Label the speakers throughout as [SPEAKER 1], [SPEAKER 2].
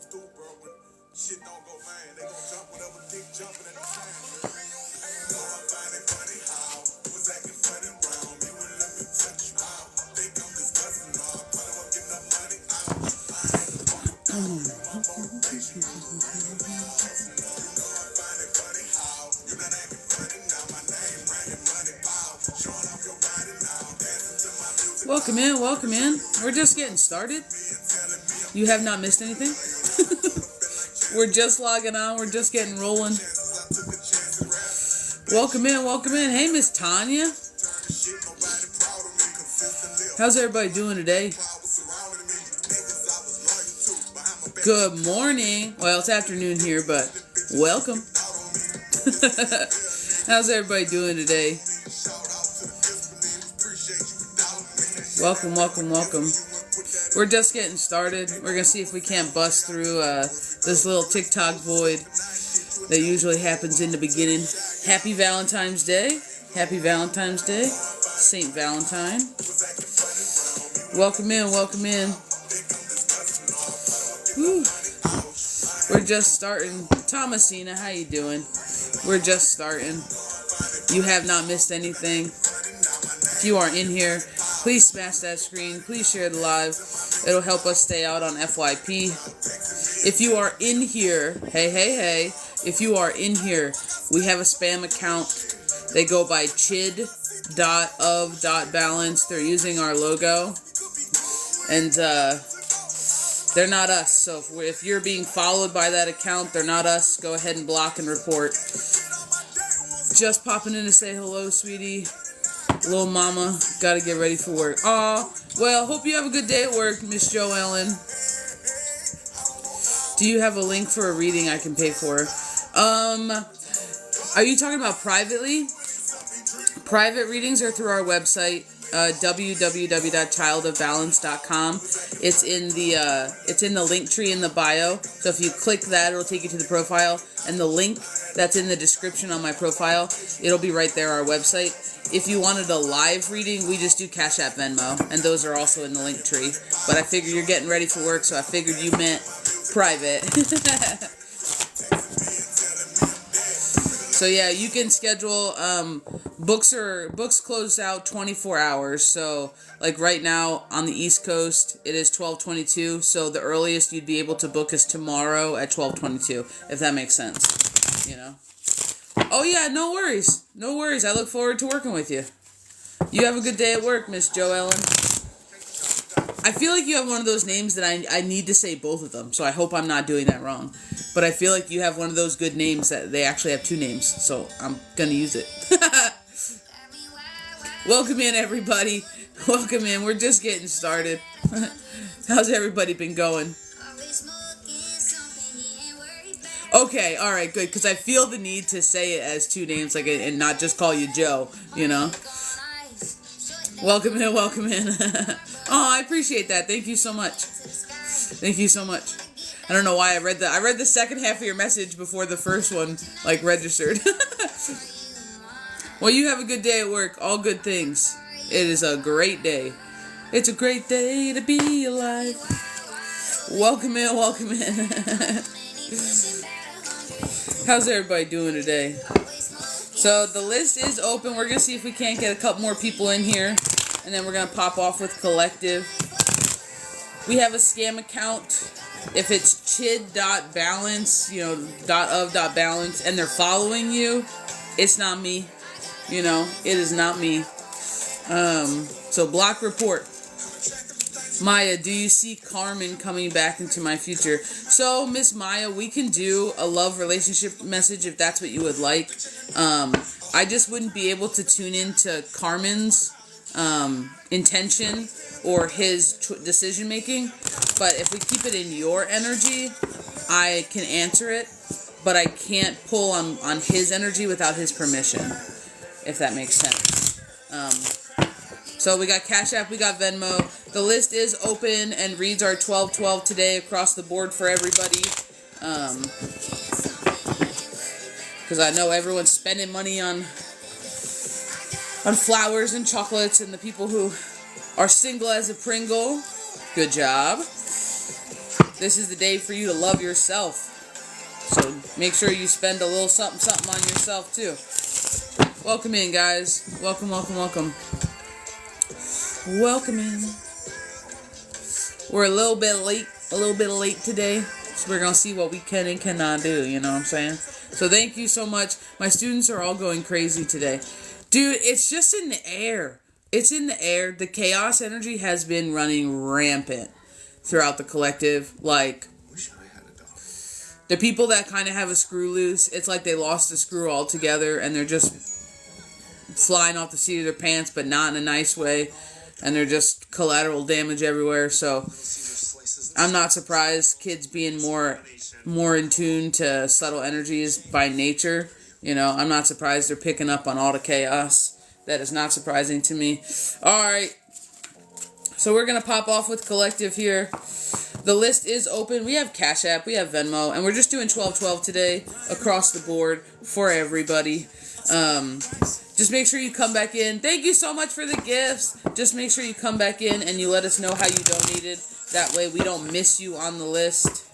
[SPEAKER 1] Shit don't go man, they gon' jump whatever dick jumping in the sand. Know I find it funny how was acting funny round. You wouldn't let me touch you out. Think I'm disgusting, no. But I'm getting up money out. I ain't the one my motivation. You know I find it funny how you not acting funny now. My name ringing money bow. Showing off your body now. Dancing to my music.
[SPEAKER 2] Welcome in, welcome in. We're just getting started. You have not missed anything. We're just logging on. We're just getting rolling. Welcome in, welcome in. Hey, Miss Tanya. How's everybody doing today? Good morning. Well, it's afternoon here, but welcome. How's everybody doing today? Welcome, welcome, welcome. We're just getting started. We're going to see if we can't bust through this little TikTok void that usually happens in the beginning. Happy Valentine's Day. Happy Valentine's Day. Saint Valentine. Welcome in, welcome in. Whew. We're just starting. Thomasina, how you doing? We're just starting. You have not missed anything. If you are in here, please smash that screen. Please share the live. It'll help us stay out on FYP. If you are in here, hey. If you are in here, we have a spam account. They go by Chid.of.balance. They're using our logo. And they're not us. So if you're being followed by that account, they're not us. Go ahead and block and report. Just popping in to say hello, sweetie. Little mama, gotta get ready for work. Aw, well, hope you have a good day at work, Miss Jo Ellen. Do you have a link for a reading I can pay for? Are you talking about privately? Private readings are through our website, www.childofbalance.com. It's in the link tree in the bio. So if you click that, it'll take you to the profile, and the link that's in the description on my profile, it'll be right there, our website. If you wanted a live reading, we just do Cash App, Venmo, and those are also in the link tree. But I figured you're getting ready for work, so I figured you meant private. So yeah, you can schedule. Books close out 24 hours. So like right now on the East Coast, it is 12:22. So the earliest you'd be able to book is tomorrow at 12:22, if that makes sense. You know. Oh yeah, no worries. No worries. I look forward to working with you. You have a good day at work, Miss Jo Ellen. I feel like you have one of those names that I need to say both of them, so I hope I'm not doing that wrong. But I feel like you have one of those good names that they actually have two names, so I'm gonna use it. Welcome in, everybody. Welcome in. We're just getting started. How's everybody been going? Okay, alright, good, because I feel the need to say it as two names, like, and not just call you Joe, you know? Welcome in, welcome in. Oh, I appreciate that. Thank you so much. Thank you so much. I don't know why I read the second half of your message before the first one, like, registered. Well, you have a good day at work. All good things. It is a great day. It's a great day to be alive. Welcome in, welcome in. How's everybody doing today? So the list is open. We're going to see if we can't get a couple more people in here. And then we're going to pop off with collective. We have a scam account. If it's chid.balance, .of.balance, and they're following you, it's not me. You know, it is not me. So block report. Maya, do you see Carmen coming back into my future? So, Miss Maya, we can do a love relationship message if that's what you would like. I just wouldn't be able to tune into Carmen's intention or his decision making. But if we keep it in your energy, I can answer it. But I can't pull on his energy without his permission, if that makes sense. So we got Cash App, we got Venmo. The list is open and reads are 12/12 today across the board for everybody. Because I know everyone's spending money on flowers and chocolates, and the people who are single as a Pringle, good job. this is the day for you to love yourself. So make sure you spend a little something on yourself too. Welcome in, guys. Welcome, welcome, welcome. Welcome in. We're a little bit late today. So we're going to see what we can and cannot do, you know what I'm saying? So thank you so much. My students are all going crazy today. Dude, it's just in the air. It's in the air. The chaos energy has been running rampant throughout the collective. Like, the people that kind of have a screw loose, it's like they lost the screw altogether and they're just flying off the seat of their pants, but not in a nice way. And they're just collateral damage everywhere. So I'm not surprised kids being more in tune to subtle energies by nature. You know, I'm not surprised they're picking up on all the chaos. That is not surprising to me. Alright. So we're going to pop off with collective here. The list is open. We have Cash App, we have Venmo, and we're just doing 12-12 today across the board for everybody. Just make sure you come back in. Thank you so much for the gifts. Just make sure you come back in and you let us know how you donated. That way we don't miss you on the list.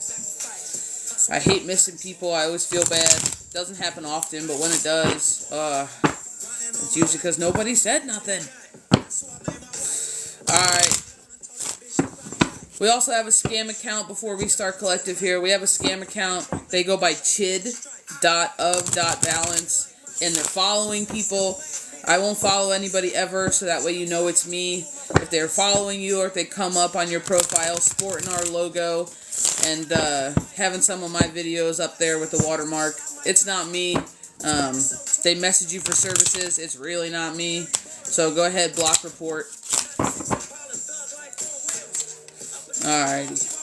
[SPEAKER 2] I hate missing people. I always feel bad. It doesn't happen often, but when it does, it's usually because nobody said nothing. Alright. We also have a scam account before we start collective here. We have a scam account. They go by ChildOfBalance. And they're following people. I won't follow anybody ever, so that way you know it's me. If they're following you or if they come up on your profile sporting our logo and having some of my videos up there with the watermark, it's not me. They message you for services. It's really not me. So go ahead, block report. Alrighty.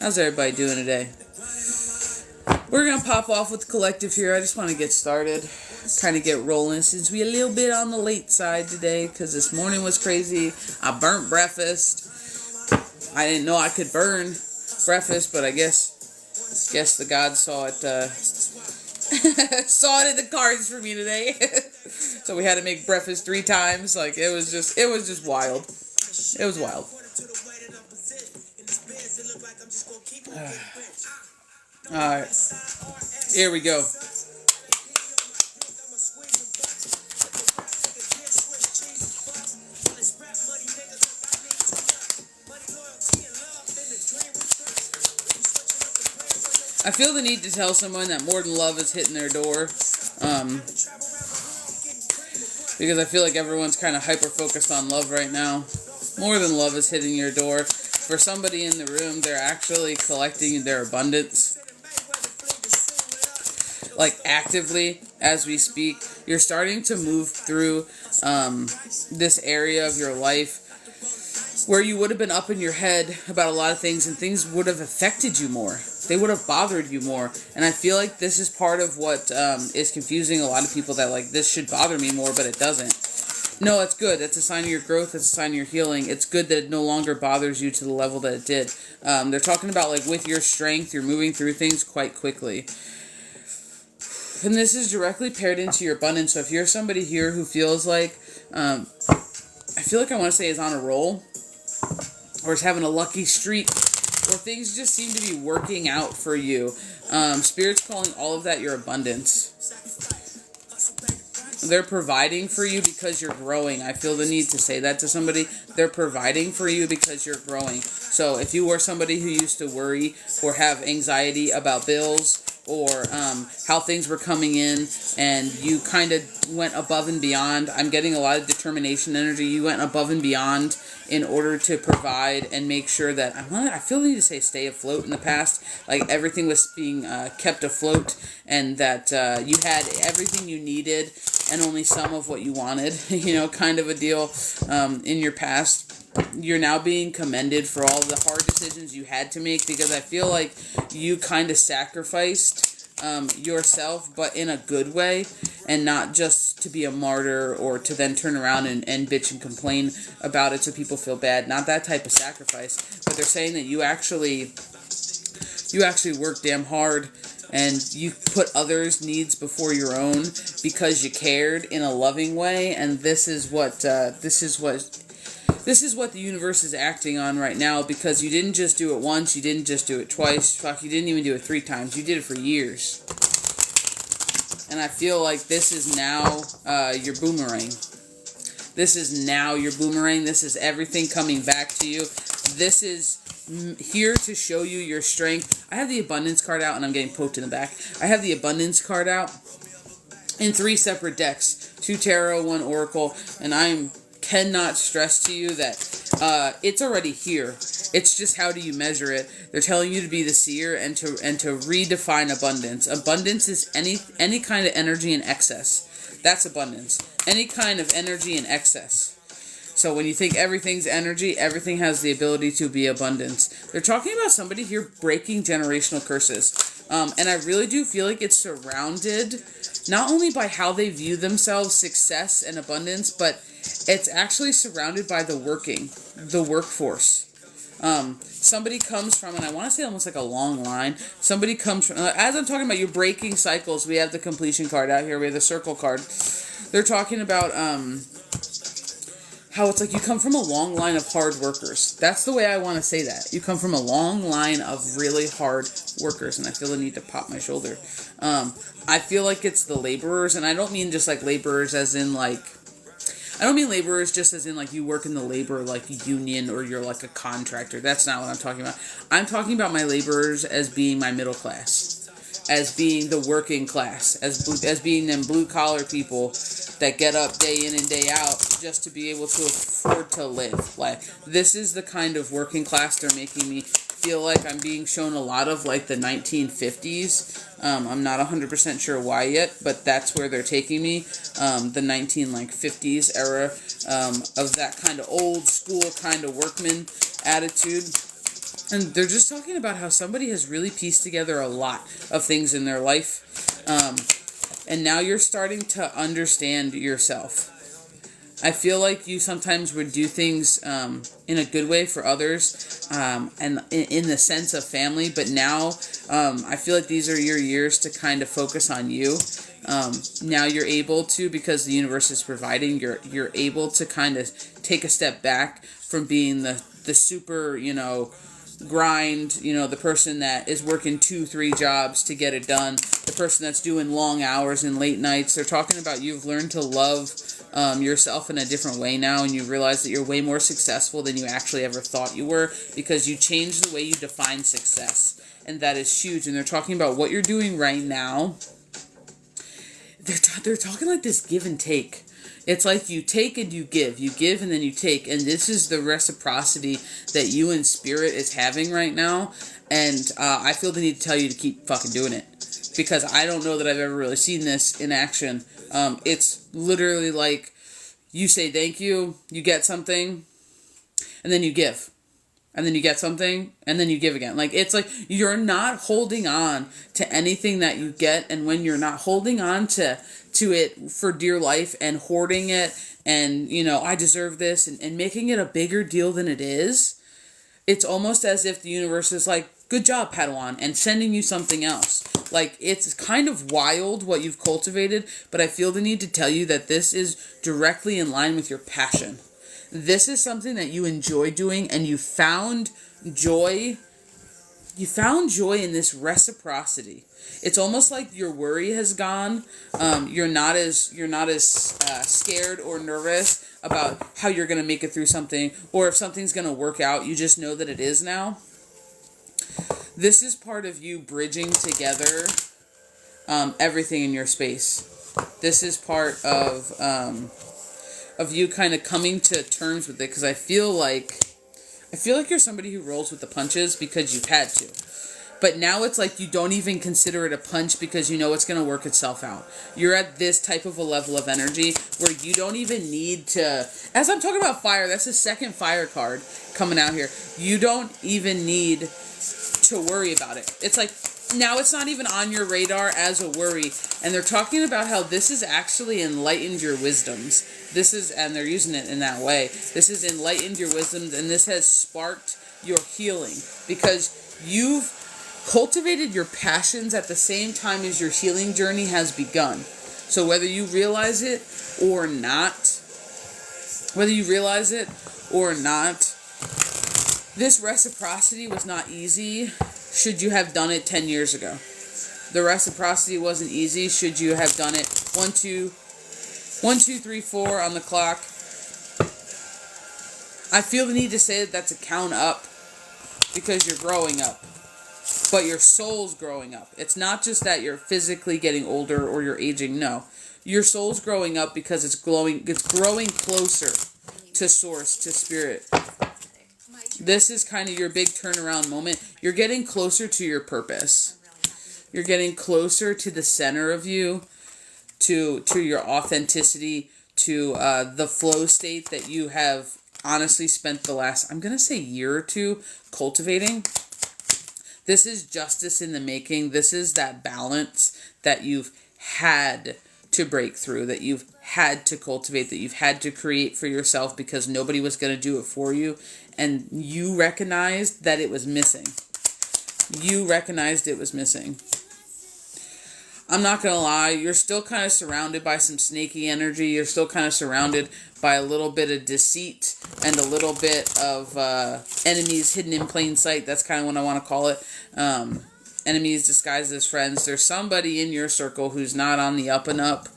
[SPEAKER 2] How's everybody doing today? We're going to pop off with the collective here. I just want to get started. Kind of get rolling since we're a little bit on the late side today because this morning was crazy. I burnt breakfast. I didn't know I could burn breakfast, but I guess the gods saw it saw it in the cards for me today. So we had to make breakfast 3 times. Like it was just wild. It was wild. Alright. Here we go. I feel the need to tell someone that more than love is hitting their door. Because I feel like everyone's kind of hyper-focused on love right now. More than love is hitting your door. For somebody in the room, they're actually collecting their abundance. Like, actively, as we speak. You're starting to move through this area of your life where you would have been up in your head about a lot of things, and things would have affected you more. They would have bothered you more. And I feel like this is part of what is confusing a lot of people, that, like, this should bother me more, but it doesn't. No, it's good. That's a sign of your growth. It's a sign of your healing. It's good that it no longer bothers you to the level that it did. They're talking about, like, with your strength, you're moving through things quite quickly. And this is directly paired into your abundance. So if you're somebody here who feels like, I feel like I want to say is on a roll, or is having a lucky streak, or things just seem to be working out for you, Spirit's calling all of that your abundance. They're providing for you because you're growing. I feel the need to say that to somebody. They're providing for you because you're growing. So if you were somebody who used to worry or have anxiety about bills, or how things were coming in, and you kind of went above and beyond. I'm getting a lot of determination energy. You went above and beyond in order to provide and make sure that, I feel the need to say stay afloat in the past. Like everything was being kept afloat, and that you had everything you needed and only some of what you wanted, kind of a deal in your past. You're now being commended for all the hard decisions you had to make, because I feel like you kind of sacrificed yourself, but in a good way, and not just to be a martyr or to then turn around and bitch and complain about it so people feel bad. Not that type of sacrifice, but they're saying that you actually worked damn hard and you put others' needs before your own because you cared in a loving way, and this is what the universe is acting on right now, because you didn't just do it once, you didn't just do it twice, fuck, you didn't even do it 3 times, you did it for years. And I feel like this is now your boomerang. This is now your boomerang. This is everything coming back to you. This is here to show you your strength. I have the abundance card out, and I'm getting poked in the back. I have the abundance card out in 3 separate decks. 2 tarot, 1 oracle, and I cannot stress to you that it's already here. It's just, how do you measure it? They're telling you to be the seer and to redefine abundance. Abundance is any kind of energy in excess. That's abundance. Any kind of energy in excess. So when you think everything's energy, everything has the ability to be abundance. They're talking about somebody here breaking generational curses. And I really do feel like it's surrounded not only by how they view themselves, success and abundance, but it's actually surrounded by the workforce. Somebody comes from, and I want to say almost like a long line, somebody comes from, as I'm talking about you breaking cycles, we have the completion card out here, we have the circle card. They're talking about how it's like you come from a long line of hard workers. That's the way I want to say that. You come from a long line of really hard workers, and I feel the need to pop my shoulder. I feel like it's the laborers, and I don't mean just like laborers as in like, I don't mean laborers just as in like you work in the labor like union or you're like a contractor. That's not what I'm talking about. I'm talking about my laborers as being my middle class, as being the working class, as being them blue collar people that get up day in and day out just to be able to afford to live. Like, this is the kind of working class they're making me feel like. I'm being shown a lot of like the 1950s. I'm not 100% sure why yet, but that's where they're taking me. The 1950s era of that kind of old school kind of workman attitude. And they're just talking about how somebody has really pieced together a lot of things in their life. And now you're starting to understand yourself. I feel like you sometimes would do things in a good way for others and in the sense of family. But now I feel like these are your years to kind of focus on you. Now you're able to, because the universe is providing, you're able to kind of take a step back from being the super, grind, the person that is working 2-3 jobs to get it done, the person that's doing long hours and late nights. They're talking about you've learned to love yourself in a different way now, and you realize that you're way more successful than you actually ever thought you were, because you changed the way you define success, and that is huge. And they're talking about what you're doing right now. They're talking like this give and take. It's like you take and you give and then you take, and this is the reciprocity that you and Spirit is having right now, and I feel the need to tell you to keep fucking doing it, because I don't know that I've ever really seen this in action. It's literally like you say thank you, you get something, and then you give. And then you get something, and then you give again. Like, it's like you're not holding on to anything that you get, and when you're not holding on to it for dear life and hoarding it and, I deserve this and making it a bigger deal than it is, it's almost as if the universe is like, good job, Padawan, and sending you something else. Like, it's kind of wild what you've cultivated, but I feel the need to tell you that this is directly in line with your passion. This is something that you enjoy doing, and you found joy. You found joy in this reciprocity. It's almost like your worry has gone. You're not as scared or nervous about how you're gonna make it through something, or if something's gonna work out. You just know that it is now. This is part of you bridging together everything in your space. This is part of you kind of coming to terms with it, because I feel like you're somebody who rolls with the punches because you've had to. But now it's like you don't even consider it a punch because you know it's going to work itself out. You're at this type of a level of energy where you don't even need to... As I'm talking about fire, that's the second fire card coming out here. You don't even need to worry about it. It's like, now it's not even on your radar as a worry. And they're talking about how this has actually enlightened your wisdoms. This is, and they're using it in that way, this has enlightened your wisdoms, and this has sparked your healing. Because you've cultivated your passions at the same time as your healing journey has begun. So whether you realize it or not, this reciprocity was not easy should you have done it 10 years ago. The reciprocity wasn't easy should you have done it 1, 2, 3, 4 on the clock. I feel the need to say that that's a count up because you're growing up. But your soul's growing up. It's not just that you're physically getting older or you're aging. No. Your soul's growing up because it's growing closer to source, to spirit. This is kind of your big turnaround moment. You're getting closer to your purpose. You're getting closer to the center of you, to your authenticity, to the flow state that you have honestly spent the last, I'm going to say, year or two cultivating. This is justice in the making. This is that balance that you've had to break through, that you've had to cultivate, that you've had to create for yourself because nobody was going to do it for you. And you recognized that it was missing. I'm not going to lie, you're still kind of surrounded by some snaky energy. You're still kind of surrounded by a little bit of deceit and a little bit of enemies hidden in plain sight. That's kind of what I want to call it. Enemies disguised as friends. There's somebody in your circle who's not on the up and up.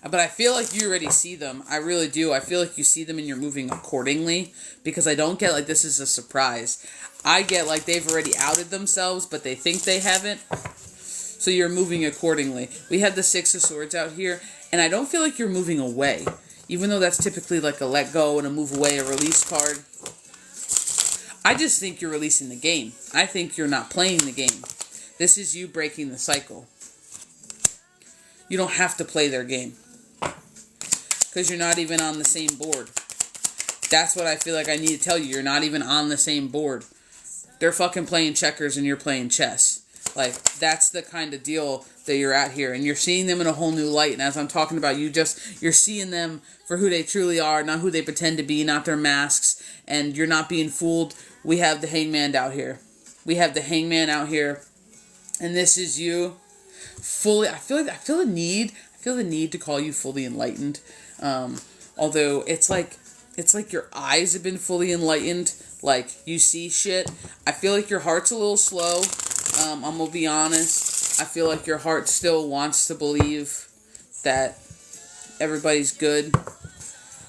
[SPEAKER 2] But I feel like you already see them. I really do. I feel like you see them and you're moving accordingly. Because I don't get like this is a surprise. I get like they've already outed themselves, but they think they haven't. So you're moving accordingly. We have the Six of Swords out here. And I don't feel like you're moving away. Even though that's typically like a let go and a move away, a release card. I just think you're releasing the game. I think you're not playing the game. This is you breaking the cycle. You don't have to play their game. Because you're not even on the same board. That's what I feel like I need to tell you. You're not even on the same board. They're fucking playing checkers and you're playing chess. Like, that's the kind of deal that you're at here. And you're seeing them in a whole new light. And as I'm talking about, you're seeing them for who they truly are, not who they pretend to be, not their masks. And you're not being fooled. We have the Hangman out here. And this is you fully, I feel the need to call you fully enlightened. Although it's like your eyes have been fully enlightened. Like, you see shit. I feel like your heart's a little slow. I'm going to be honest. I feel like your heart still wants to believe that everybody's good.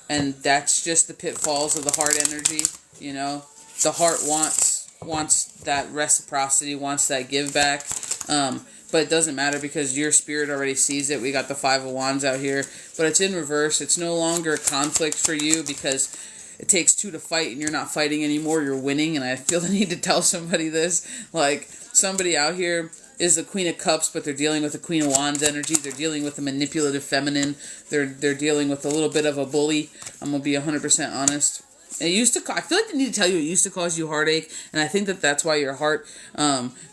[SPEAKER 2] And that's just the pitfalls of the heart energy, you know. The heart wants that reciprocity, wants that give back. But it doesn't matter because your spirit already sees it. We got the Five of Wands out here. But it's in reverse. It's no longer a conflict for you because it takes two to fight and you're not fighting anymore. You're winning. And I feel the need to tell somebody this. Like, somebody out here is the Queen of Cups, but they're dealing with the Queen of Wands energy. They're dealing with the manipulative feminine. They're dealing with a little bit of a bully. I'm going to be 100% honest. I feel like I need to tell you it used to cause you heartache, and I think that's why your heart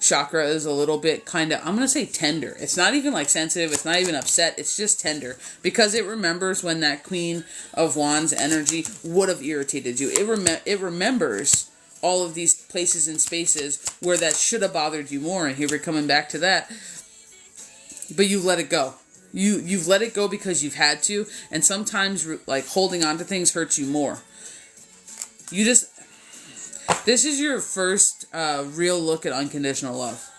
[SPEAKER 2] chakra is a little bit kind of, I'm going to say tender. It's not even like sensitive, it's not even upset, it's just tender, because it remembers when that Queen of Wands energy would have irritated you. It remembers all of these places and spaces where that should have bothered you more, and here we're coming back to that. But you let it go. You've let it go because you've had to, and sometimes like holding on to things hurts you more. This is your first real look at unconditional love.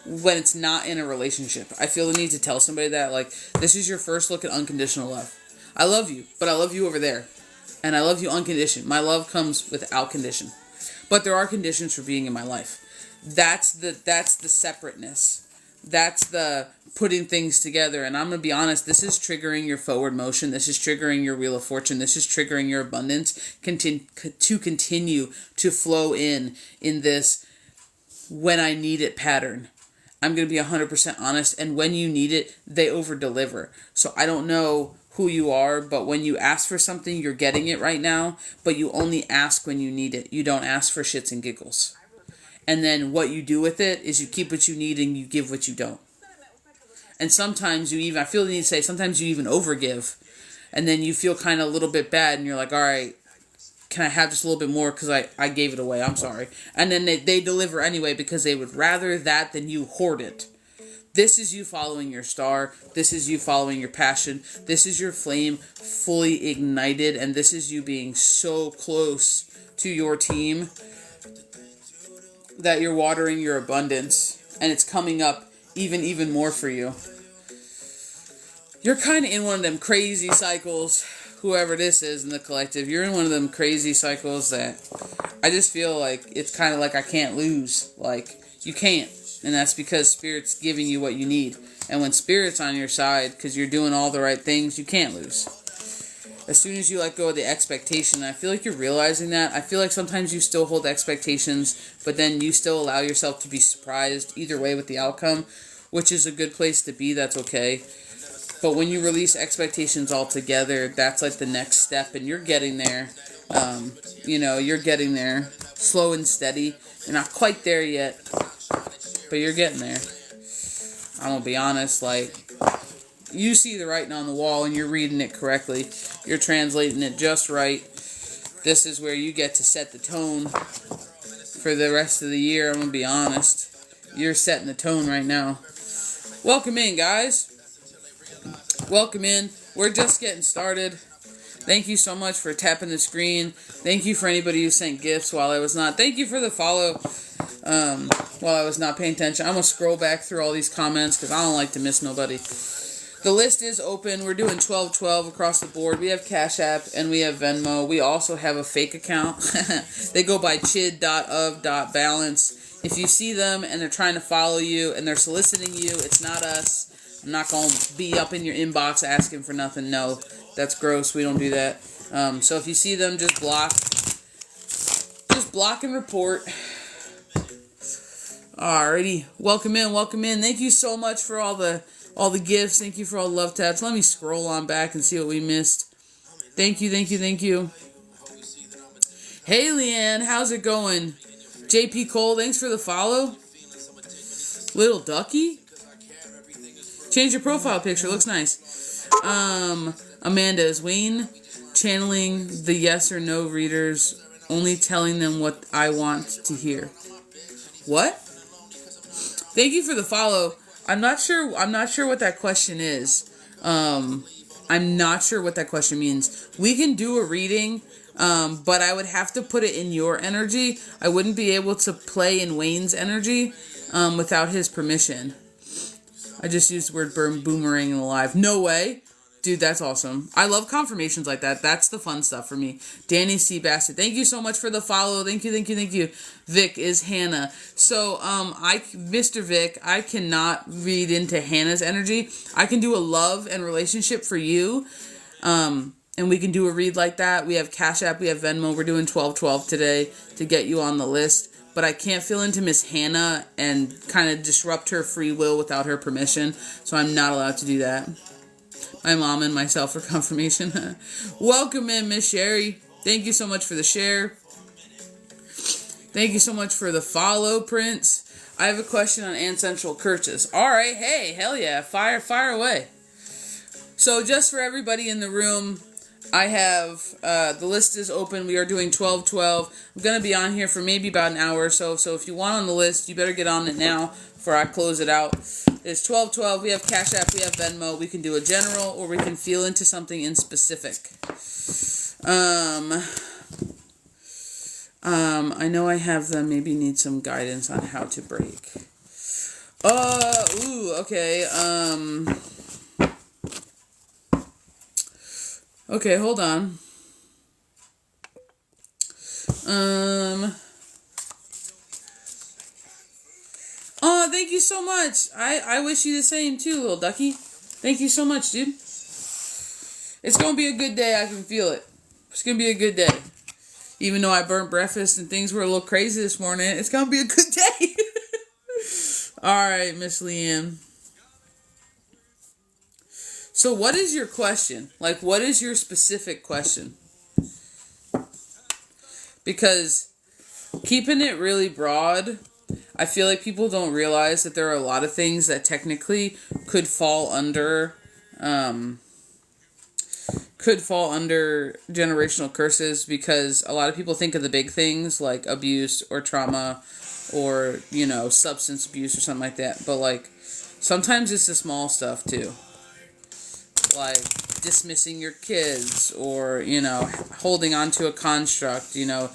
[SPEAKER 2] When it's not in a relationship. I feel the need to tell somebody that, like, this is your first look at unconditional love. I love you, but I love you over there. And I love you unconditioned. My love comes without condition. But there are conditions for being in my life. That's the separateness. That's the putting things together. And I'm going to be honest, this is triggering your forward motion. This is triggering your Wheel of Fortune. This is triggering your abundance to continue to flow in this when I need it pattern. I'm going to be 100% honest. And when you need it, they over-deliver. So I don't know who you are, but when you ask for something, you're getting it right now. But you only ask when you need it. You don't ask for shits and giggles. And then what you do with it is you keep what you need and you give what you don't. And sometimes I feel the need to say, sometimes you even overgive. And then you feel kind of a little bit bad and you're like, all right, can I have just a little bit more because I gave it away, I'm sorry. And then they deliver anyway because they would rather that than you hoard it. This is you following your star. This is you following your passion. This is your flame fully ignited. And this is you being so close to your team that you're watering your abundance. And it's coming up even more for you. You're kind of in one of them crazy cycles, whoever this is in the collective. You're in one of them crazy cycles that I just feel like it's kind of like I can't lose. Like, you can't. And that's because Spirit's giving you what you need. And when Spirit's on your side, because you're doing all the right things, you can't lose. As soon as you let go of the expectation, I feel like you're realizing that. I feel like sometimes you still hold expectations, but then you still allow yourself to be surprised either way with the outcome, which is a good place to be. That's okay. But when you release expectations altogether, that's like the next step, and you're getting there. You're getting there. Slow and steady. You're not quite there yet, but you're getting there. I'm gonna be honest, like, you see the writing on the wall and you're reading it correctly. You're translating it just right. This is where you get to set the tone for the rest of the year. I'm gonna be honest. You're setting the tone right now. Welcome in, guys. Welcome in. We're just getting started. Thank you so much for tapping the screen. Thank you for anybody who sent gifts while I was not. Thank you for the follow while I was not paying attention. I'm going to scroll back through all these comments because I don't like to miss nobody. The list is open. We're doing 1212 across the board. We have Cash App and we have Venmo. We also have a fake account. They go by ChildOfBalance. If you see them and they're trying to follow you and they're soliciting you, it's not us. I'm not going to be up in your inbox asking for nothing. No, that's gross. We don't do that. So if you see them, just block. Just block and report. Alrighty. Welcome in. Welcome in. Thank you so much for all the gifts. Thank you for all the love taps. Let me scroll on back and see what we missed. Thank you. Thank you. Thank you. Hey, Leanne. How's it going? JP Cole, thanks for the follow. Little Ducky. Change your profile picture. Looks nice. Amanda, is Wayne channeling the yes or no readers, only telling them what I want to hear? What? Thank you for the follow. I'm not sure what that question is. I'm not sure what that question means. We can do a reading, but I would have to put it in your energy. I wouldn't be able to play in Wayne's energy without his permission. I just used the word boomerang in the live. No way. Dude, that's awesome. I love confirmations like that. That's the fun stuff for me. Danny C. Bassett, thank you so much for the follow. Thank you, thank you, thank you. Vic is Hannah. So, Mr. Vic, I cannot read into Hannah's energy. I can do a love and relationship for you. And we can do a read like that. We have Cash App, we have Venmo. We're doing 1212 today to get you on the list. But I can't feel into Miss Hannah and kind of disrupt her free will without her permission. So I'm not allowed to do that. My mom and myself for confirmation. Welcome in, Miss Sherry. Thank you so much for the share. Thank you so much for the follow, Prince. I have a question on ancestral curses. All right, hey, hell yeah, fire away. So just for everybody in the room, I have, the list is open. We are doing 1212. I'm going to be on here for maybe about an hour or so. So if you want on the list, you better get on it now before I close it out. It's 1212. We have Cash App. We have Venmo. We can do a general or we can feel into something in specific. I know I have them. Maybe need some guidance on how to break. Okay. Okay, hold on. Oh, thank you so much. I wish you the same too, little ducky. Thank you so much, dude. It's gonna be a good day. I can feel it. It's gonna be a good day. Even though I burnt breakfast and things were a little crazy this morning, it's gonna be a good day. All right, Miss Leanne. So what is your question? Like, what is your specific question? Because keeping it really broad, I feel like people don't realize that there are a lot of things that technically could fall under could fall under generational curses, because a lot of people think of the big things like abuse or trauma or, you know, substance abuse or something like that. But, like, sometimes it's the small stuff, too. Like dismissing your kids, or, you know, holding on to a construct, you know,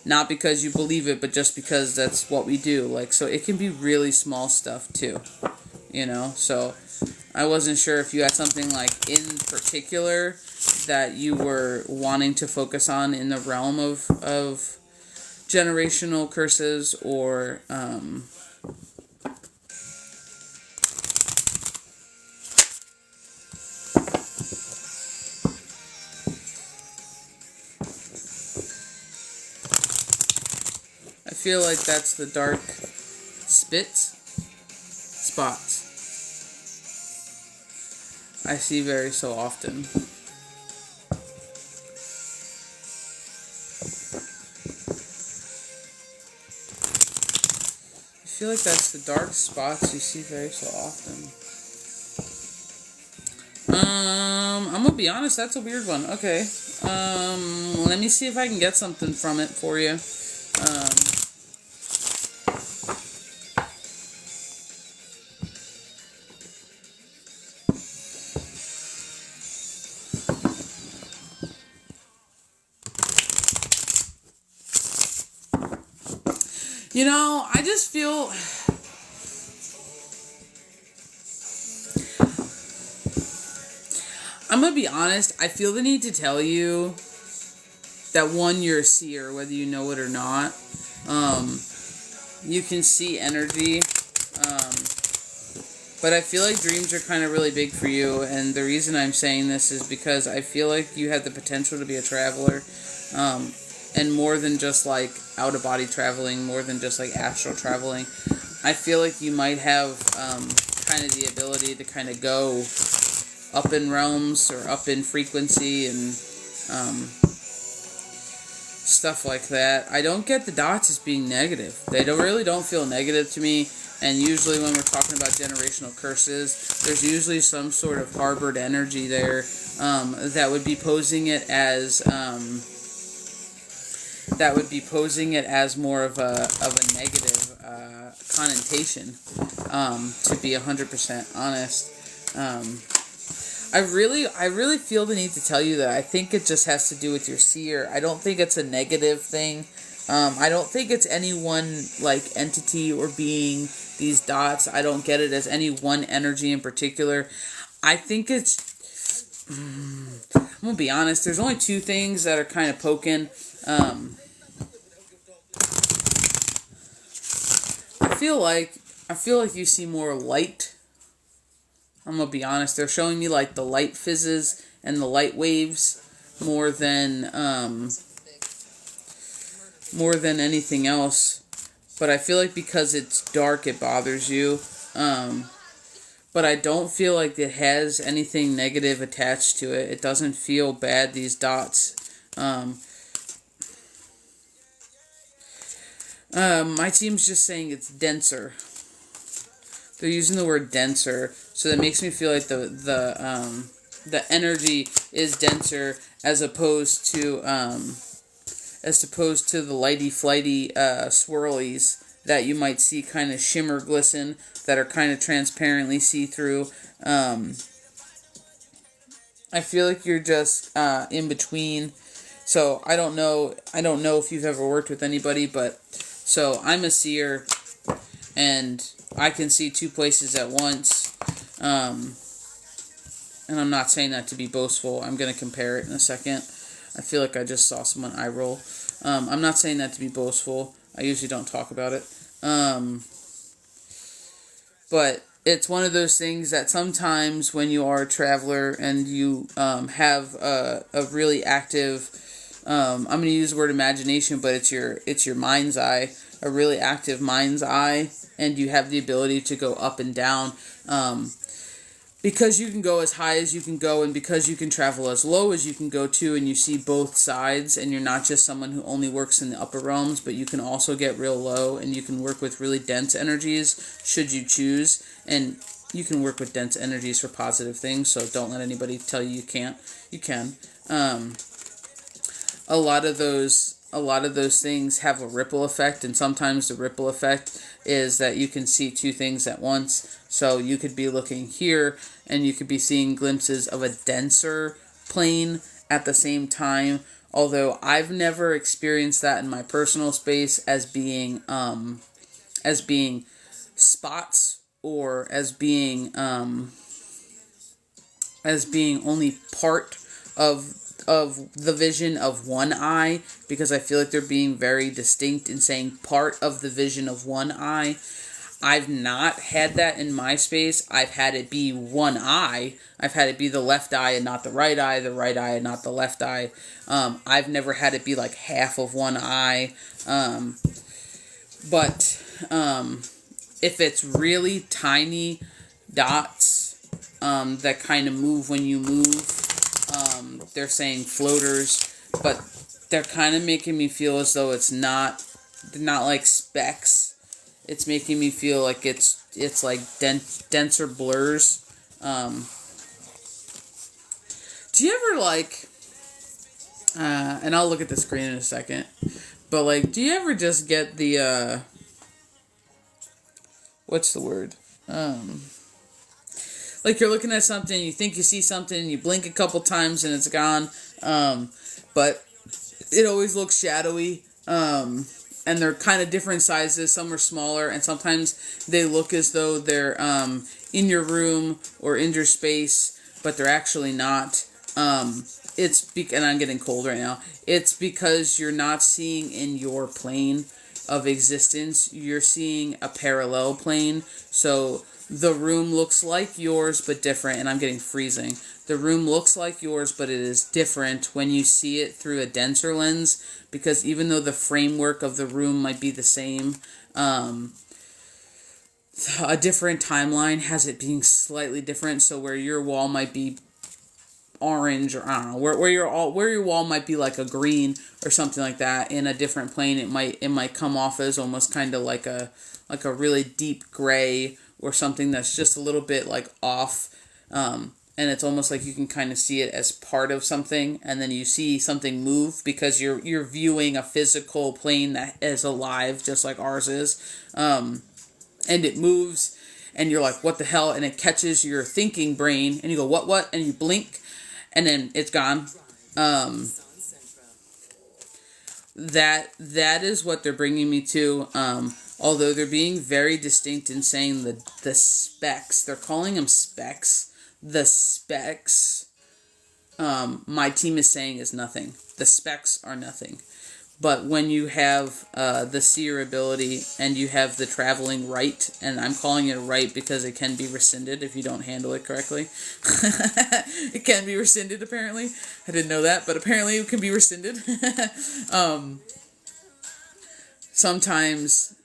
[SPEAKER 2] not because you believe it, but just because that's what we do. Like, so it can be really small stuff, too, you know. So I wasn't sure if you had something, like, in particular that you were wanting to focus on in the realm of generational curses, or I feel like that's the dark spots I see very so often. I feel like that's the dark spots you see very so often. I'm gonna be honest, that's a weird one. Okay. Let me see if I can get something from it for you. You know, I just feel... I'm going to be honest, I feel the need to tell you that, one, you're a seer, whether you know it or not. You can see energy. But I feel like dreams are kind of really big for you, and the reason I'm saying this is because I feel like you have the potential to be a traveler. And more than just, like, out-of-body traveling, more than just, like, astral traveling. I feel like you might have kind of the ability to kind of go up in realms or up in frequency and stuff like that. I don't get the dots as being negative. They really don't feel negative to me. And usually when we're talking about generational curses, there's usually some sort of harbored energy there that would be posing it as... that would be posing it as more of a negative connotation, to be 100% honest. I really feel the need to tell you that I think it just has to do with your seer. I don't think it's a negative thing. I don't think it's any one, like, entity or being, these dots. I don't get it as any one energy in particular. I think it's... I'm gonna be honest, there's only two things that are kind of poking. I feel like you see more light. I'm gonna be honest. They're showing me like the light fizzes and the light waves more than anything else. But I feel like because it's dark, it bothers you. But I don't feel like it has anything negative attached to it. It doesn't feel bad, these dots. My team's just saying it's denser. They're using the word denser, so that makes me feel like the energy is denser as opposed to the lighty flighty swirlies that you might see kind of shimmer glisten that are kind of transparently see through. I feel like you're just in between. So I don't know if you've ever worked with anybody, but so I'm a seer, and I can see two places at once. And I'm not saying that to be boastful. I'm going to compare it in a second. I feel like I just saw someone eye roll. I'm not saying that to be boastful. I usually don't talk about it. But it's one of those things that sometimes when you are a traveler and you have a really active... I'm going to use the word imagination, but it's your mind's eye, a really active mind's eye, and you have the ability to go up and down, because you can go as high as you can go, and because you can travel as low as you can go too, and you see both sides, and you're not just someone who only works in the upper realms, but you can also get real low, and you can work with really dense energies, should you choose, and you can work with dense energies for positive things, so don't let anybody tell you you can't. You can. A lot of those things have a ripple effect, and sometimes the ripple effect is that you can see two things at once. So you could be looking here and you could be seeing glimpses of a denser plane at the same time. Although I've never experienced that in my personal space as being spots, or as being only part of the vision of one eye, because I feel like they're being very distinct in saying part of the vision of one eye. I've not had that in my space. I've had it be one eye. I've had it be the left eye and not the right eye and not the left eye. I've never had it be like half of one eye. But if it's really tiny dots that kind of move when you move, they're saying floaters, but they're kind of making me feel as though they're not like specks. It's making me feel like it's like denser blurs. Do you ever like, and I'll look at the screen in a second, but like, do you ever just get the, what's the word? Like you're looking at something, you think you see something, you blink a couple times and it's gone, but it always looks shadowy, and they're kind of different sizes. Some are smaller, and sometimes they look as though they're in your room or in your space, but they're actually not. And I'm getting cold right now. It's because you're not seeing in your plane of existence. You're seeing a parallel plane. So the room looks like yours, but different, and I'm getting freezing. The room looks like yours, but it is different when you see it through a denser lens, because even though the framework of the room might be the same, a different timeline has it being slightly different. So where your wall might be orange, or I don't know, where your wall might be like a green or something like that, in a different plane it might come off as almost kind of like a really deep gray, or something that's just a little bit like off, and it's almost like you can kind of see it as part of something, and then you see something move because you're viewing a physical plane that is alive just like ours is, and it moves, and you're like, what the hell? And it catches your thinking brain, and you go, what? And you blink, and then it's gone. That is what they're bringing me to. Although they're being very distinct in saying the specks, they're calling them specks. The specks, my team is saying, is nothing. The specks are nothing. But when you have the seer ability and you have the traveling right, and I'm calling it a right because it can be rescinded if you don't handle it correctly. It can be rescinded, apparently. I didn't know that, but apparently it can be rescinded. Sometimes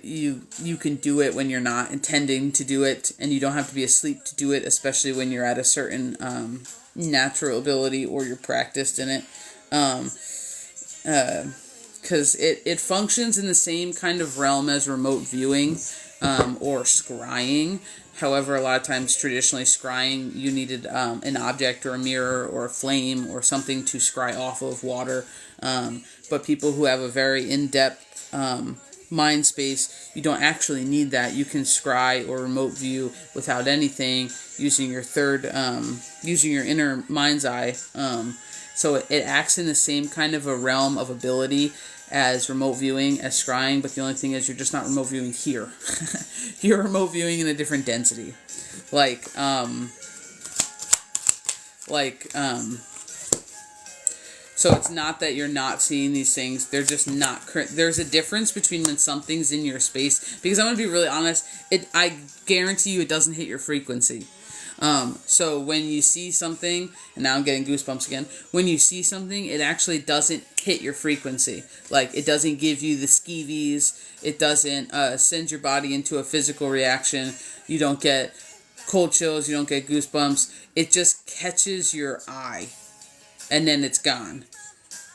[SPEAKER 2] you can do it when you're not intending to do it, and you don't have to be asleep to do it, especially when you're at a certain natural ability or you're practiced in it. Because it functions in the same kind of realm as remote viewing or scrying. However, a lot of times, traditionally, scrying, you needed an object or a mirror or a flame or something to scry off of water. But people who have a very in-depth mind space, you don't actually need that. You can scry or remote view without anything, using your using your inner mind's eye. So it acts in the same kind of a realm of ability as remote viewing, as scrying, but the only thing is you're just not remote viewing here. You're remote viewing in a different density. So it's not that you're not seeing these things, they're just not there's a difference between when something's in your space, because I'm going to be really honest, I guarantee you it doesn't hit your frequency. So when you see something, and now I'm getting goosebumps again, when you see something, it actually doesn't hit your frequency. Like, it doesn't give you the skeevies, it doesn't send your body into a physical reaction, you don't get cold chills, you don't get goosebumps, it just catches your eye, and then it's gone.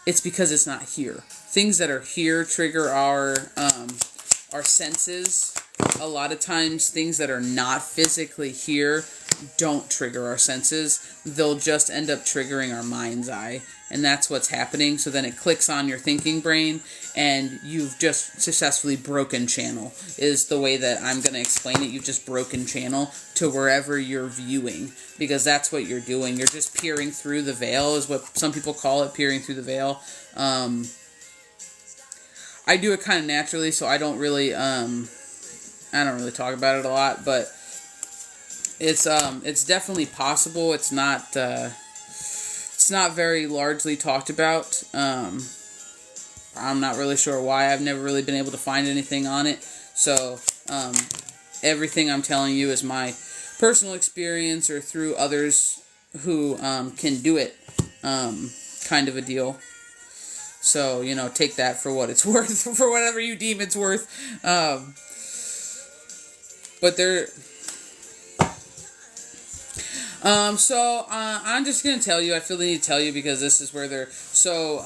[SPEAKER 2] It's because it's not here. Things that are here trigger our senses, a lot of times things that are not physically here don't trigger our senses. They'll just end up triggering our mind's eye. And that's what's happening. So then it clicks on your thinking brain and you've just successfully broken channel is the way that I'm going to explain it. You've just broken channel to wherever you're viewing, because that's what you're doing. You're just peering through the veil is what some people call it, peering through the veil. I do it kind of naturally, so I don't really talk about it a lot, but it's definitely possible. It's not very largely talked about. I'm not really sure why. I've never really been able to find anything on it. So everything I'm telling you is my personal experience or through others who can do it, kind of a deal. So, take that for what it's worth, for whatever you deem it's worth. But there... So I'm just going to tell you, I feel the need to tell you because this is where they're... So,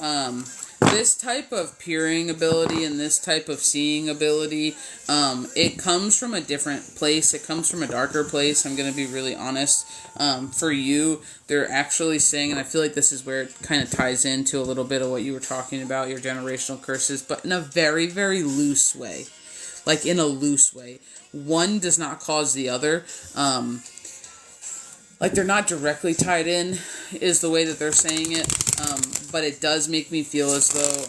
[SPEAKER 2] this type of peering ability and this type of seeing ability, it comes from a different place. It comes from a darker place. I'm going to be really honest. For you, they're actually saying, and I feel like this is where it kind of ties into a little bit of what you were talking about, your generational curses, but in a very, very loose way. Like in a loose way. One does not cause the other. Like they're not directly tied in, is the way that they're saying it. But it does make me feel as though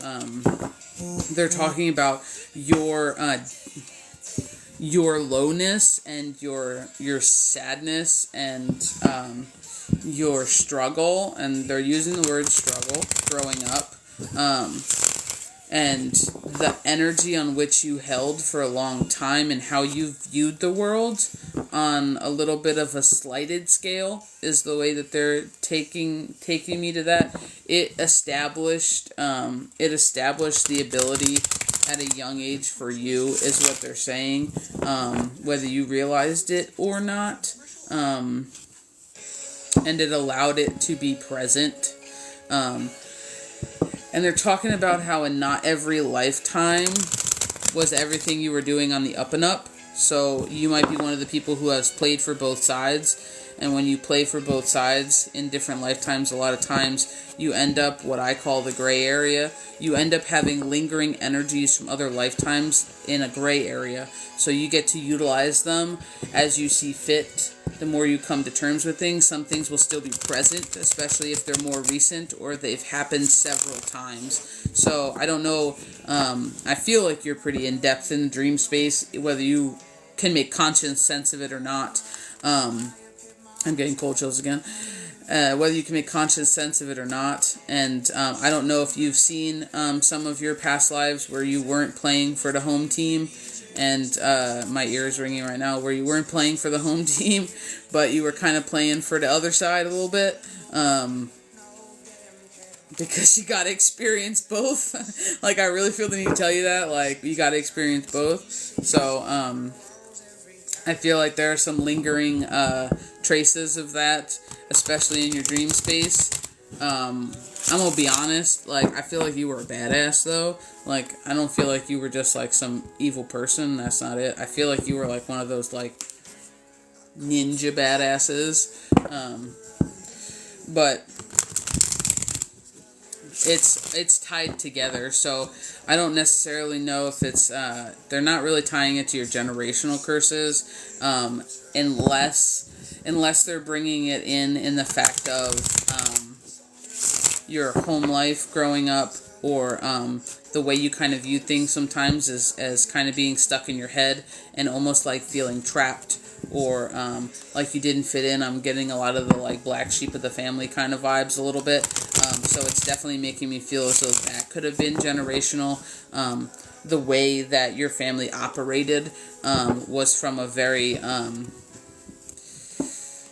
[SPEAKER 2] they're talking about your lowness and your sadness and your struggle, and they're using the word struggle, growing up, and the energy on which you held for a long time and how you viewed the world on a little bit of a slighted scale is the way that they're taking me to that. It established the ability at a young age for you is what they're saying, whether you realized it or not, and it allowed it to be present. And they're talking about how in not every lifetime was everything you were doing on the up and up. So you might be one of the people who has played for both sides. And when you play for both sides in different lifetimes, a lot of times you end up what I call the gray area. You end up having lingering energies from other lifetimes in a gray area. So you get to utilize them as you see fit. The more you come to terms with things, some things will still be present, especially if they're more recent or they've happened several times. So I don't know. I feel like you're pretty in depth in the dream space, whether you can make conscious sense of it or not. I'm getting cold chills again. Whether you can make conscious sense of it or not. And I don't know if you've seen some of your past lives where you weren't playing for the home team. And my ear is ringing right now, where you weren't playing for the home team, but you were kind of playing for the other side a little bit. Because you got to experience both. Like, I really feel the need to tell you that. Like, you got to experience both. So, I feel like there are some lingering traces of that, especially in your dream space. I'm gonna be honest, like, I feel like you were a badass, though. Like, I don't feel like you were just, like, some evil person. That's not it. I feel like you were, like, one of those, like, ninja badasses. But it's tied together, so I don't necessarily know if it's, they're not really tying it to your generational curses, unless they're bringing it in the fact of, your home life growing up, or the way you kind of view things sometimes as kind of being stuck in your head and almost like feeling trapped, or like you didn't fit in. I'm getting a lot of the like black sheep of the family kind of vibes a little bit. So it's definitely making me feel as though that could have been generational. The way that your family operated was from a very...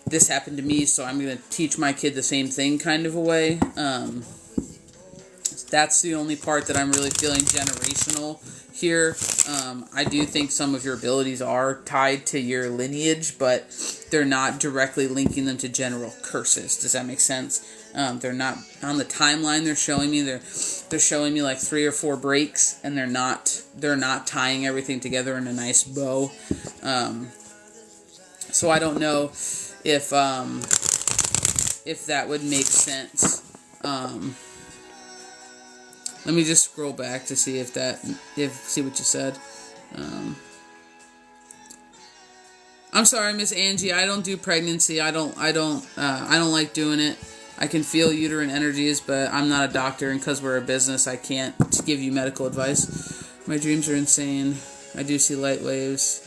[SPEAKER 2] this happened to me, so I'm going to teach my kid the same thing kind of a way. That's the only part that I'm really feeling generational here. I do think some of your abilities are tied to your lineage, but they're not directly linking them to general curses. Does that make sense? They're not on the timeline. They're showing me like 3 or 4 breaks, and they're not tying everything together in a nice bow. So I don't know if that would make sense. Let me just scroll back to see see what you said. I'm sorry, Miss Angie. I don't do pregnancy. I don't like doing it. I can feel uterine energies, but I'm not a doctor, and because we're a business, I can't give you medical advice. My dreams are insane. I do see light waves.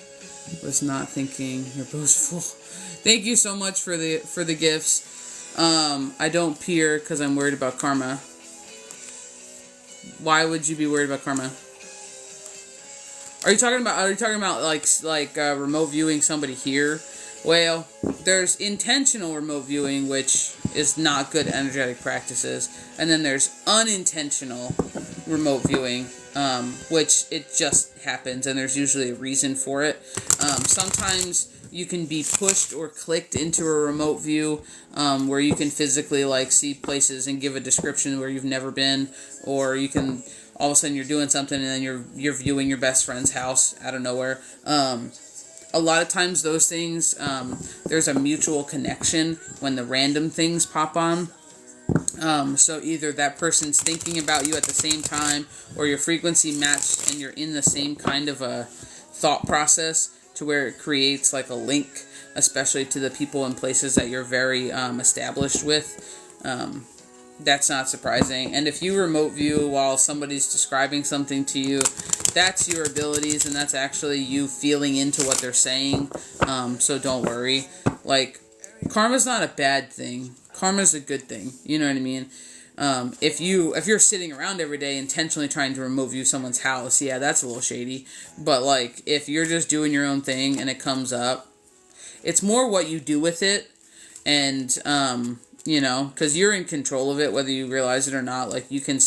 [SPEAKER 2] Was not thinking you're boastful. Thank you so much for the gifts. I don't peer because I'm worried about karma. Why would you be worried about karma? Are you talking about like remote viewing somebody here? Well, there's intentional remote viewing, which is not good energetic practices, and then there's unintentional remote viewing, which it just happens, and there's usually a reason for it. Sometimes you can be pushed or clicked into a remote view, where you can physically like see places and give a description where you've never been, or you can all of a sudden you're doing something and then you're viewing your best friend's house out of nowhere. A lot of times those things, there's a mutual connection when the random things pop on. So either that person's thinking about you at the same time, or your frequency matched and you're in the same kind of a thought process to where it creates like a link, especially to the people and places that you're very established with. That's not surprising. And if you remote view while somebody's describing something to you, that's your abilities, and that's actually you feeling into what they're saying. So don't worry. Like, karma's not a bad thing. Karma's a good thing. You know what I mean? If you're sitting around every day intentionally trying to remote view someone's house, yeah, that's a little shady. But like, if you're just doing your own thing and it comes up, it's more what you do with it. And, you know, because you're in control of it, whether you realize it or not. Like, you can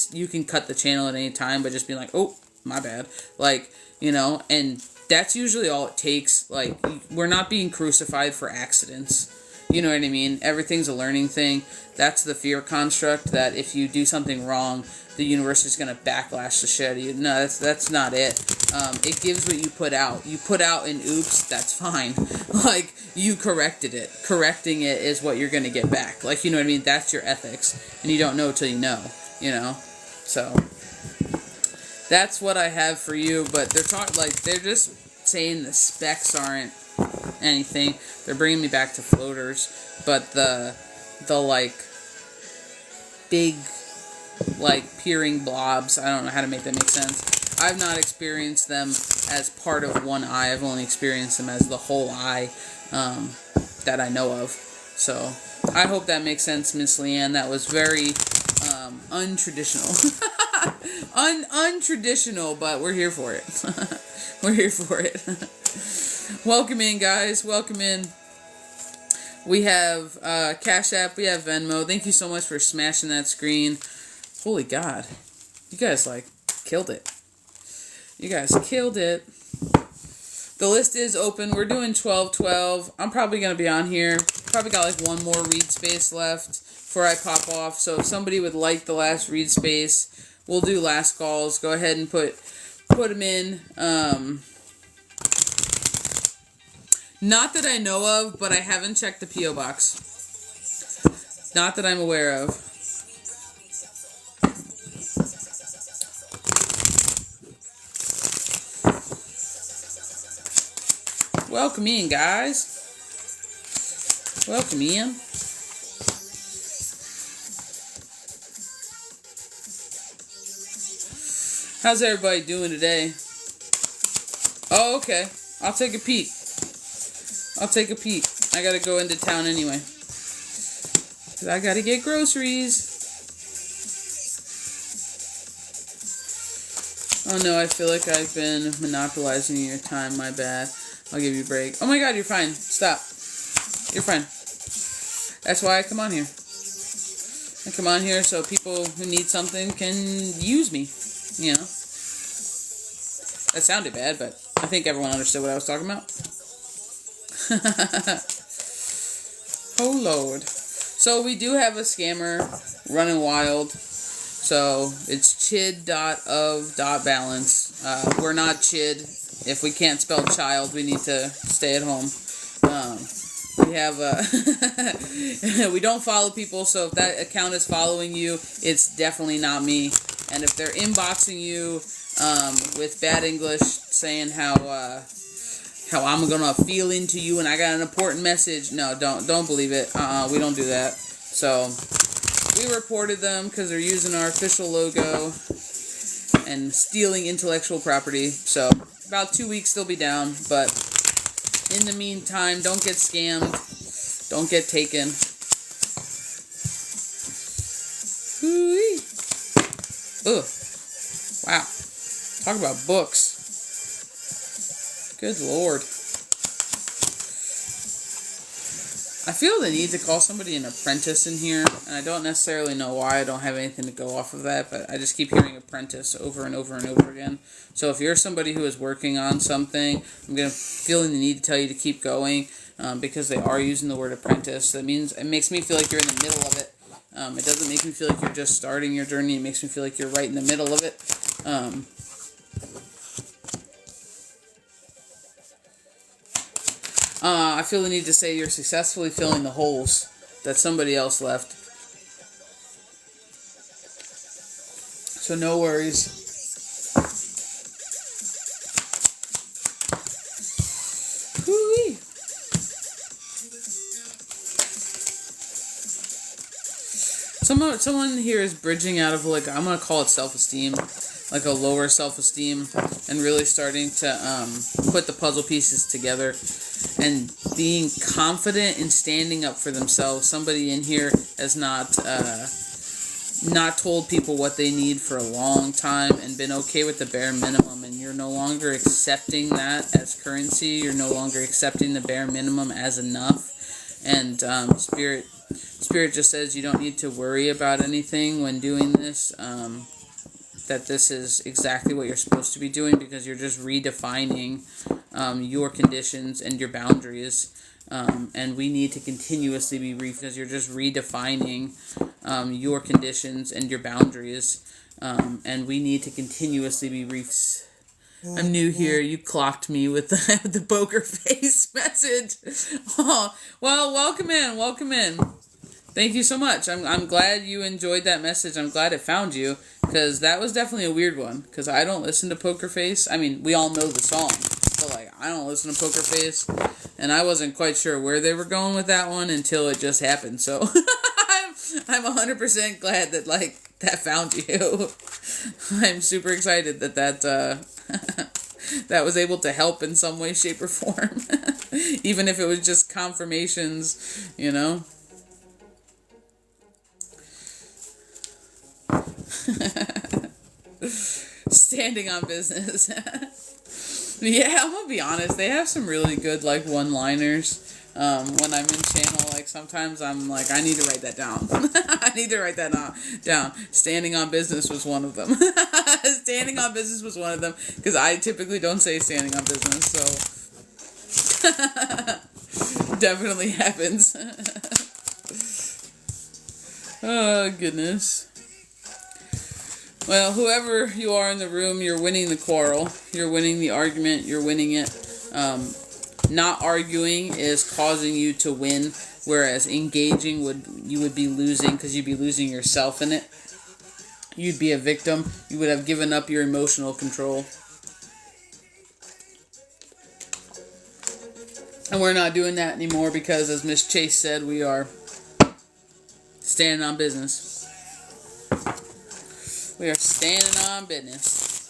[SPEAKER 2] cut the channel at any time by just being like, oh, my bad. Like, you know, and that's usually all it takes. Like, we're not being crucified for accidents. You know what I mean? Everything's a learning thing. That's the fear construct, that if you do something wrong, the universe is going to backlash the shit out of you. No, that's not it. It gives what you put out. You put out an oops, that's fine. Like, you corrected it. Correcting it is what you're going to get back. Like, you know what I mean? That's your ethics. And you don't know till you know, you know? So, that's what I have for you. But they're just saying the specs aren't anything. They're bringing me back to floaters. But the like, big, like, peering blobs, I don't know how to make that make sense. I've not experienced them as part of one eye. I've only experienced them as the whole eye, that I know of. So, I hope that makes sense, Miss Leanne. That was very, untraditional. Untraditional, but we're here for it. We're here for it. Welcome in, guys. Welcome in. We have Cash App. We have Venmo. Thank you so much for smashing that screen. Holy God. You guys, like, killed it. You guys killed it. The list is open. We're doing 12-12. I'm probably going to be on here. Probably got, like, one more read space left before I pop off. So if somebody would like the last read space, we'll do last calls. Go ahead and put them in. Not that I know of, but I haven't checked the P.O. box. Not that I'm aware of. Welcome in, guys. Welcome in. How's everybody doing today? Oh, okay. I'll take a peek. I gotta go into town anyway. 'Cause I gotta get groceries. Oh no, I feel like I've been monopolizing your time. My bad. I'll give you a break. Oh my God, you're fine. Stop. You're fine. That's why I come on here. I come on here so people who need something can use me. You know? That sounded bad, but I think everyone understood what I was talking about. Oh Lord. So we do have a scammer running wild. So it's chid.of.balance. We're not chid. If we can't spell child, we need to stay at home. We have we don't follow people, so if that account is following you, it's definitely not me. And if they're inboxing you with bad English, saying how I'm gonna feel into you and I got an important message, no, don't believe it. We don't do that. So we reported them because they're using our official logo and stealing intellectual property. So about 2 weeks they'll be down, but in the meantime, don't get scammed. Don't get taken. Hoo-wee. Ugh. Wow. Talk about books. Good Lord. I feel the need to call somebody an apprentice in here, and I don't necessarily know why. I don't have anything to go off of that, but I just keep hearing apprentice over and over and over again. So if you're somebody who is working on something, I'm going to feel the need to tell you to keep going, because they are using the word apprentice. That means it makes me feel like you're in the middle of it. It doesn't make me feel like you're just starting your journey. It makes me feel like you're right in the middle of it. I feel the need to say you're successfully filling the holes that somebody else left. So no worries. Hoo-wee. Someone here is bridging out of, like, I'm going to call it self-esteem, like a lower self-esteem, and really starting to put the puzzle pieces together and being confident in standing up for themselves. Somebody in here has not told people what they need for a long time and been okay with the bare minimum, and you're no longer accepting that as currency. You're no longer accepting the bare minimum as enough. And Spirit just says you don't need to worry about anything when doing this. That this is exactly what you're supposed to be doing, because you're just redefining your conditions and your boundaries. And we need to continuously be because you're just redefining your conditions and your boundaries. And we need to continuously be I'm new here. You clocked me with the poker face message. Oh, well, welcome in. Welcome in. Thank you so much. I'm glad you enjoyed that message. I'm glad it found you, because that was definitely a weird one, because I don't listen to Poker Face. I mean, we all know the song, but, like, I don't listen to Poker Face, and I wasn't quite sure where they were going with that one until it just happened, so I'm 100% glad that, like, that found you. I'm super excited that that was able to help in some way, shape, or form, even if it was just confirmations, you know? Standing on business. Yeah, I'm gonna be honest, they have some really good, like, one-liners when I'm in channel. Like, sometimes I'm like, I need to write that down. I need to write that down. Standing on business was one of them. Standing on business was one of them, because I typically don't say standing on business, so definitely happens. Oh, goodness. Well, whoever you are in the room, you're winning the quarrel. You're winning the argument. You're winning it. Not arguing is causing you to win, whereas engaging you would be losing, because you'd be losing yourself in it. You'd be a victim. You would have given up your emotional control. And we're not doing that anymore, because, as Miss Chase said, we are standing on business. We are standing on business.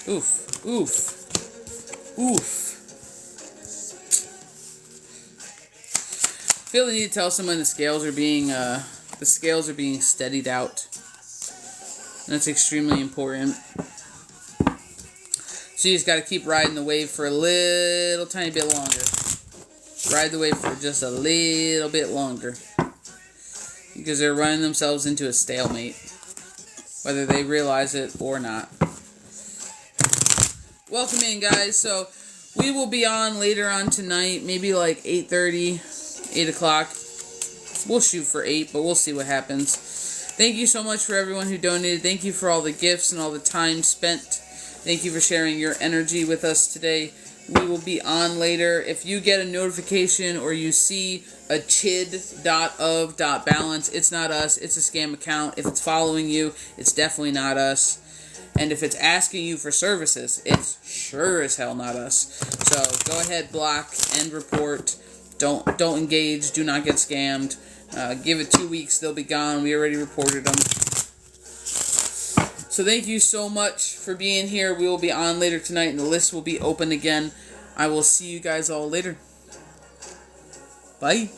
[SPEAKER 2] Oof, oof, oof. I feel the need to tell someone the scales are being steadied out. And that's extremely important. So you just got to keep riding the wave for a little tiny bit longer. Ride the wave for just a little bit longer. Because they're running themselves into a stalemate, whether they realize it or not. Welcome in, guys. So We will be on later on tonight, maybe like 8:30, 8 o'clock. We'll shoot for 8, but we'll see what happens. Thank you so much for everyone who donated. Thank you for all the gifts and all the time spent. Thank you for sharing your energy with us today. We will be on later. If you get a notification or you see a ChildOfBalance, it's not us. It's a scam account. If it's following you, it's definitely not us. And if it's asking you for services, it's sure as hell not us. So go ahead, block, end report. Don't engage. Do not get scammed. Give it 2 weeks. They'll be gone. We already reported them. So thank you so much for being here. We will be on later tonight, and the list will be open again. I will see you guys all later. Bye.